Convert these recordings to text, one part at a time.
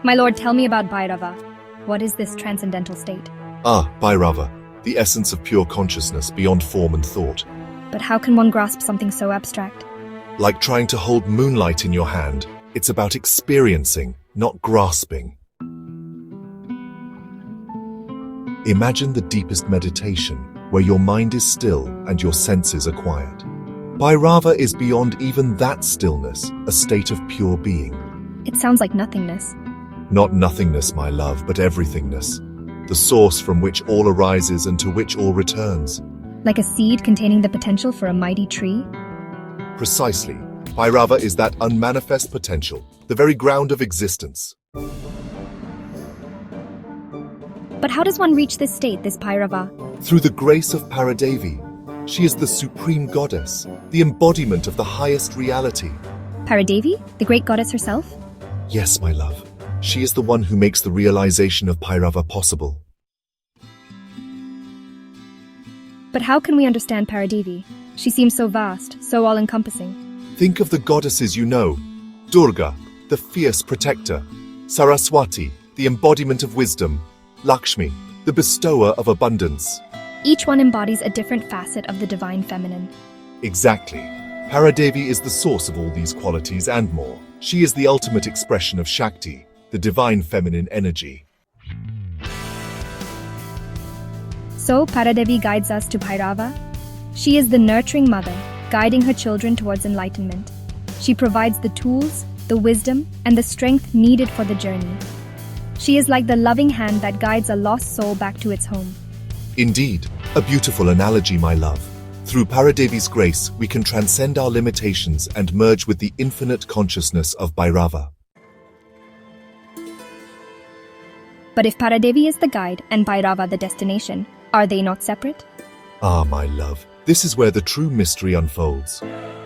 My lord, tell me about Bhairava. What is this transcendental state? Bhairava, the essence of pure consciousness beyond form and thought. But how can one grasp something so abstract? Like trying to hold moonlight in your hand, it's about experiencing, not grasping. Imagine the deepest meditation, where your mind is still and your senses are quiet. Bhairava is beyond even that stillness, a state of pure being. It sounds like nothingness. Not nothingness, my love, but everythingness. The source from which all arises and to which all returns. Like a seed containing the potential for a mighty tree? Precisely. Bhairava is that unmanifest potential, the very ground of existence. But how does one reach this state, this Bhairava? Through the grace of Paradevi. She is the supreme goddess, the embodiment of the highest reality. Paradevi, the great goddess herself? Yes, my love. She is the one who makes the realization of Bhairava possible. But how can we understand Paradevi? She seems so vast, so all-encompassing. Think of the goddesses you know. Durga, the fierce protector. Saraswati, the embodiment of wisdom. Lakshmi, the bestower of abundance. Each one embodies a different facet of the divine feminine. Exactly. Paradevi is the source of all these qualities and more. She is the ultimate expression of Shakti, the divine feminine energy. So, Paradevi guides us to Bhairava. She is the nurturing mother, guiding her children towards enlightenment. She provides the tools, the wisdom, and the strength needed for the journey. She is like the loving hand that guides a lost soul back to its home. Indeed, a beautiful analogy, my love. Through Paradevi's grace, we can transcend our limitations and merge with the infinite consciousness of Bhairava. But if Paradevi is the guide and Bhairava the destination, are they not separate? My love, this is where the true mystery unfolds.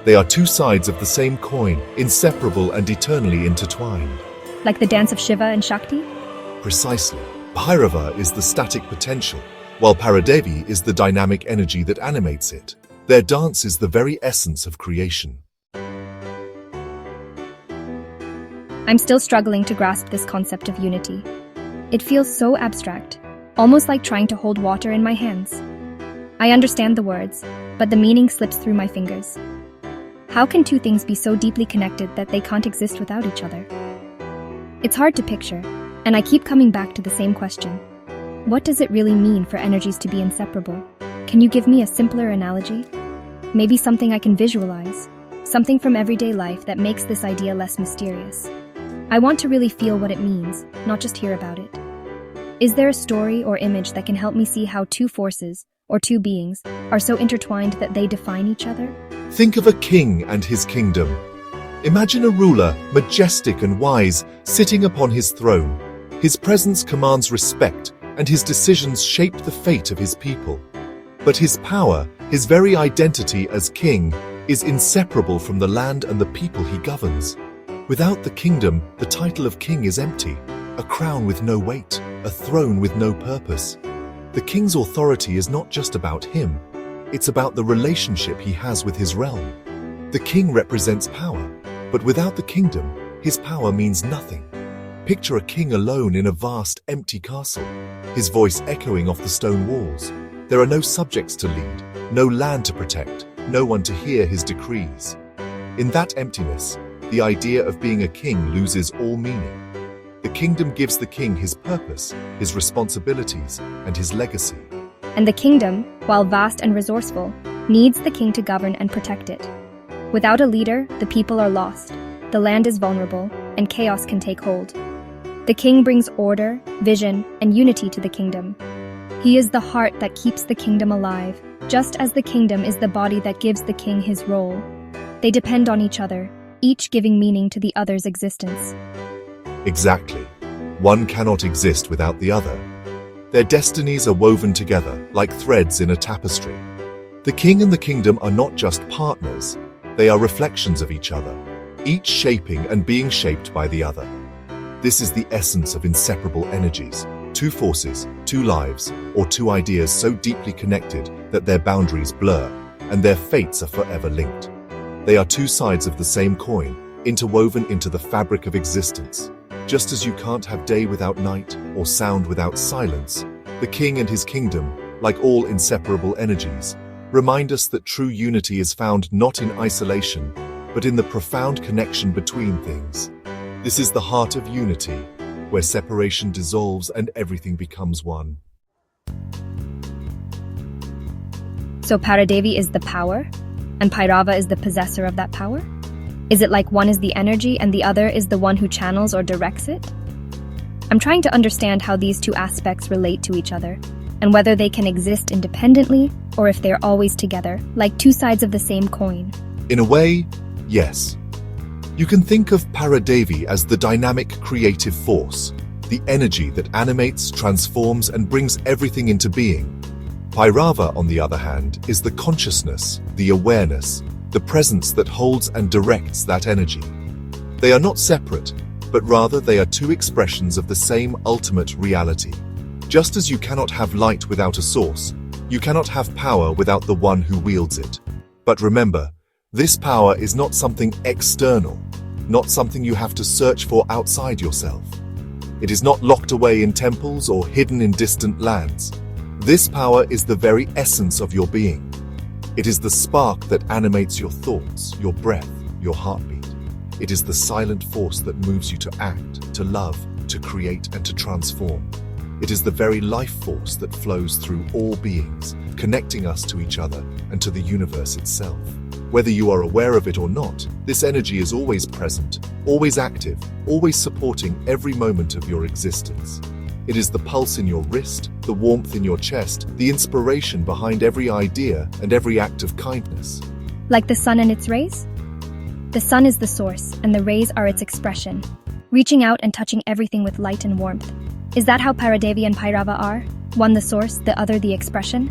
They are two sides of the same coin, inseparable and eternally intertwined. Like the dance of Shiva and Shakti? Precisely. Bhairava is the static potential, while Paradevi is the dynamic energy that animates it. Their dance is the very essence of creation. I'm still struggling to grasp this concept of unity. It feels so abstract, almost like trying to hold water in my hands. I understand the words, but the meaning slips through my fingers. How can two things be so deeply connected that they can't exist without each other? It's hard to picture, and I keep coming back to the same question. What does it really mean for energies to be inseparable? Can you give me a simpler analogy? Maybe something I can visualize, something from everyday life that makes this idea less mysterious. I want to really feel what it means, not just hear about it. Is there a story or image that can help me see how two forces, or two beings, are so intertwined that they define each other? Think of a king and his kingdom. Imagine a ruler, majestic and wise, sitting upon his throne. His presence commands respect, and his decisions shape the fate of his people. But his power, his very identity as king, is inseparable from the land and the people he governs. Without the kingdom, the title of king is empty, a crown with no weight, a throne with no purpose. The king's authority is not just about him, it's about the relationship he has with his realm. The king represents power, but without the kingdom, his power means nothing. Picture a king alone in a vast, empty castle, his voice echoing off the stone walls. There are no subjects to lead, no land to protect, no one to hear his decrees. In that emptiness, the idea of being a king loses all meaning. The kingdom gives the king his purpose, his responsibilities, and his legacy. And the kingdom, while vast and resourceful, needs the king to govern and protect it. Without a leader, the people are lost, the land is vulnerable, and chaos can take hold. The king brings order, vision, and unity to the kingdom. He is the heart that keeps the kingdom alive, just as the kingdom is the body that gives the king his role. They depend on each other, each giving meaning to the other's existence. Exactly. One cannot exist without the other. Their destinies are woven together like threads in a tapestry. The king and the kingdom are not just partners, they are reflections of each other, each shaping and being shaped by the other. This is the essence of inseparable energies, two forces, two lives, or two ideas so deeply connected that their boundaries blur, and their fates are forever linked. They are two sides of the same coin, interwoven into the fabric of existence. Just as you can't have day without night or sound without silence, the king and his kingdom, like all inseparable energies, remind us that true unity is found not in isolation, but in the profound connection between things. This is the heart of unity, where separation dissolves and everything becomes one. So Paradevi is the power, and Bhairava is the possessor of that power? Is it like one is the energy and the other is the one who channels or directs it? I'm trying to understand how these two aspects relate to each other, and whether they can exist independently or if they're always together, like two sides of the same coin. In a way, yes. You can think of Paradevi as the dynamic creative force, the energy that animates, transforms, and brings everything into being. Bhairava, on the other hand, is the consciousness, the awareness, the presence that holds and directs that energy. They are not separate, but rather they are two expressions of the same ultimate reality. Just as you cannot have light without a source, you cannot have power without the one who wields it. But remember, this power is not something external, not something you have to search for outside yourself. It is not locked away in temples or hidden in distant lands. This power is the very essence of your being. It is the spark that animates your thoughts, your breath, your heartbeat. It is the silent force that moves you to act, to love, to create, and to transform. It is the very life force that flows through all beings, connecting us to each other and to the universe itself. Whether you are aware of it or not, this energy is always present, always active, always supporting every moment of your existence. It is the pulse in your wrist, the warmth in your chest, the inspiration behind every idea and every act of kindness. Like the sun and its rays? The sun is the source, and the rays are its expression, reaching out and touching everything with light and warmth. Is that how Paradevi and Bhairava are? One the source, the other the expression?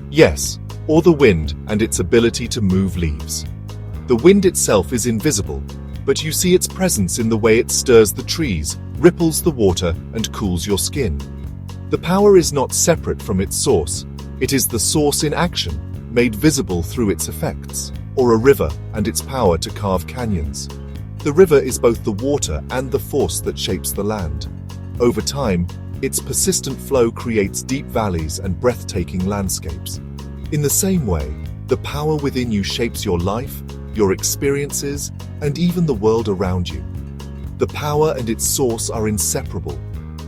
Yes, or the wind and its ability to move leaves. The wind itself is invisible, but you see its presence in the way it stirs the trees, ripples the water, and cools your skin. The power is not separate from its source. It is the source in action, made visible through its effects, or a river and its power to carve canyons. The river is both the water and the force that shapes the land. Over time, its persistent flow creates deep valleys and breathtaking landscapes. In the same way, the power within you shapes your life, your experiences, and even the world around you. The power and its source are inseparable,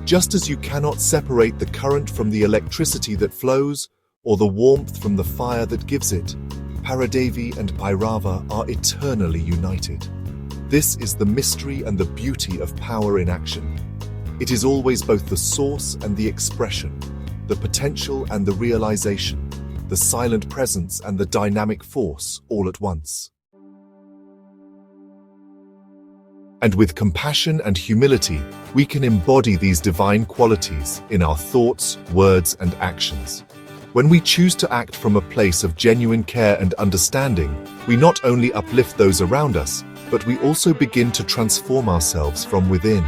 just as you cannot separate the current from the electricity that flows, or the warmth from the fire that gives it. Paradevi and Bhairava are eternally united. This is the mystery and the beauty of power in action. It is always both the source and the expression, the potential and the realization, the silent presence and the dynamic force all at once. And with compassion and humility, we can embody these divine qualities in our thoughts, words, and actions. When we choose to act from a place of genuine care and understanding, we not only uplift those around us, but we also begin to transform ourselves from within.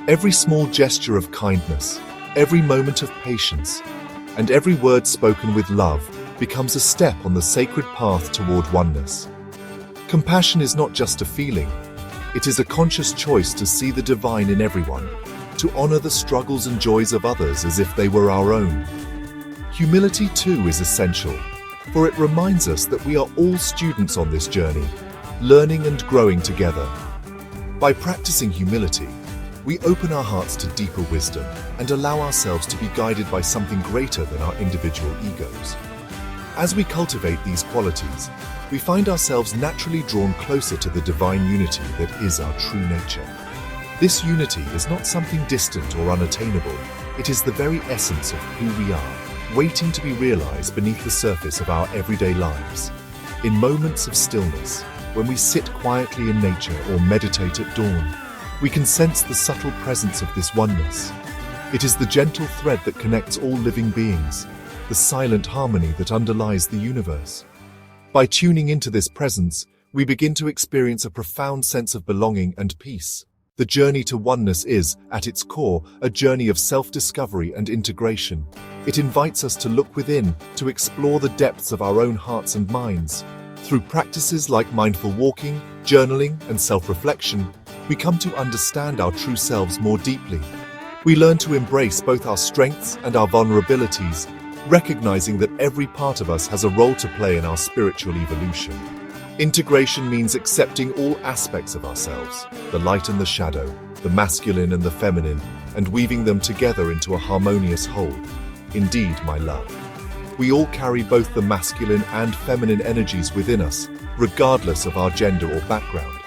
Every small gesture of kindness, every moment of patience, and every word spoken with love becomes a step on the sacred path toward oneness. Compassion is not just a feeling. It is a conscious choice to see the divine in everyone, to honor the struggles and joys of others as if they were our own. Humility too is essential, for it reminds us that we are all students on this journey, learning and growing together. By practicing humility, we open our hearts to deeper wisdom and allow ourselves to be guided by something greater than our individual egos. As we cultivate these qualities, we find ourselves naturally drawn closer to the divine unity that is our true nature. This unity is not something distant or unattainable. It is the very essence of who we are, waiting to be realized beneath the surface of our everyday lives. In moments of stillness, when we sit quietly in nature or meditate at dawn, we can sense the subtle presence of this oneness. It is the gentle thread that connects all living beings, the silent harmony that underlies the universe. By tuning into this presence, we begin to experience a profound sense of belonging and peace. The journey to oneness is, at its core, a journey of self-discovery and integration. It invites us to look within, to explore the depths of our own hearts and minds. Through practices like mindful walking, journaling, and self-reflection, we come to understand our true selves more deeply. We learn to embrace both our strengths and our vulnerabilities, recognizing that every part of us has a role to play in our spiritual evolution. Integration means accepting all aspects of ourselves, the light and the shadow, the masculine and the feminine, and weaving them together into a harmonious whole. Indeed, my love. We all carry both the masculine and feminine energies within us, regardless of our gender or background.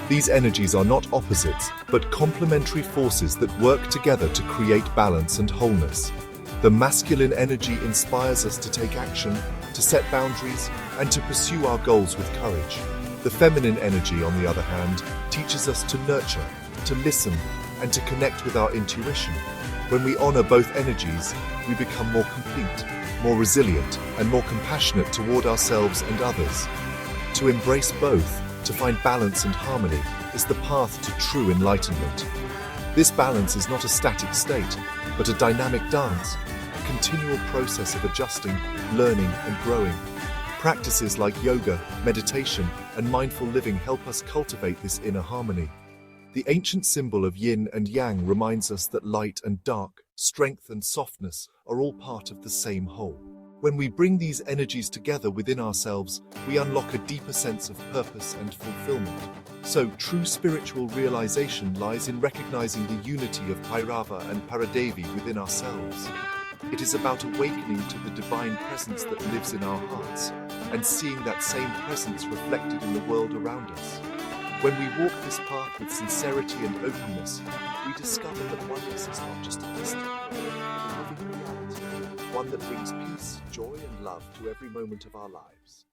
These energies are not opposites, but complementary forces that work together to create balance and wholeness. The masculine energy inspires us to take action, to set boundaries, and to pursue our goals with courage. The feminine energy, on the other hand, teaches us to nurture, to listen, and to connect with our intuition. When we honor both energies, we become more complete, more resilient, and more compassionate toward ourselves and others. To embrace both, to find balance and harmony, is the path to true enlightenment. This balance is not a static state, but a dynamic dance, a continual process of adjusting, learning, and growing. Practices like yoga, meditation, and mindful living help us cultivate this inner harmony. The ancient symbol of yin and yang reminds us that light and dark, strength and softness are all part of the same whole. When we bring these energies together within ourselves, we unlock a deeper sense of purpose and fulfillment. So, true spiritual realization lies in recognizing the unity of Bhairava and Paradevi within ourselves. It is about awakening to the divine presence that lives in our hearts, and seeing that same presence reflected in the world around us. When we walk this path with sincerity and openness, we discover that oneness is not just a distant goal, but a living reality, one that brings peace, joy, and love to every moment of our lives.